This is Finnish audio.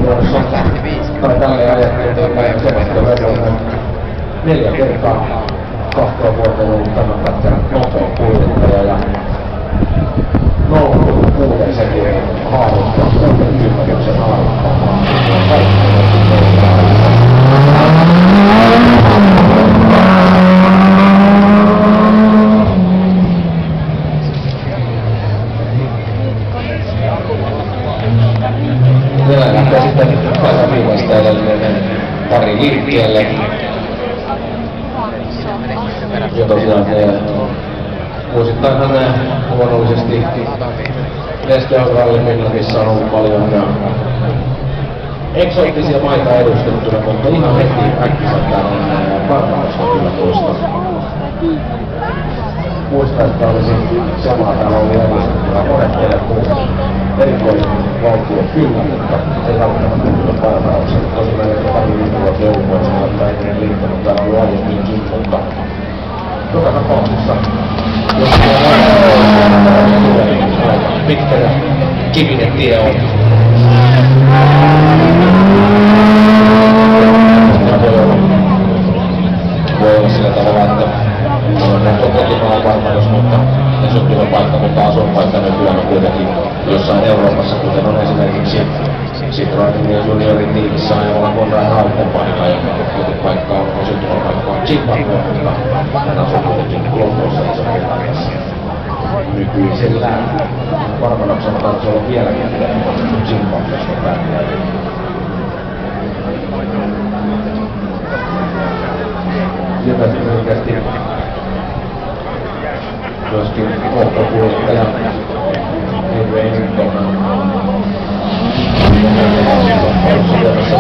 vuorossa. Tai tälle ajattelin semmoista verran 4 kertaa 2 vuotta ollut tämän pätkän nopein kuljettaja ja 0,6 sekunnin haarukka 60 haarukkaa. Vielä lähtee sitten täältä viimeistä edellinen pari liikkeelle. Ja tosiaan vuosittainhan luonnollisesti Neste Rally Finlandissa on ollut paljon eksoottisia maita edustettuna, mutta ihan heti äkkiseltään on Barbadosta kyllä tuosta. Muistan, että olisi samaa täällä oli edustettuna monet muut erikoisvaltiot kyllä, mutta ei välttämättä kyllä Barbadossa. Tosi meillä pari viikolla jouluvuosina, että ei mene liittänyt täällä ollut aiemminkin, mutta joka tapauksessa jos pitkä ja kivinen tie on. Voi olla sillä tavalla, että on kotimaa Barbados, mutta ne syntymäpaikka, mutta asuinpaikka nykyään on kuitenkin jossain Euroopassa, kuten on esimerkiksi Citroenin ja Juniorin tiimissä aina olla Konrad Rauten paikka, ja kotipaikka on syntymäpaikka on Zimbabwe, mutta hän asuu kuitenkin Lontoossa Iso-Britanniassa. Nykyisellään Barbadoksella taisi olla vieläkin pidempi kuin Zimbabwesta päin. Sieltä selkeästi myöskin kohtakuljettaja Henry Ennington on Suomessa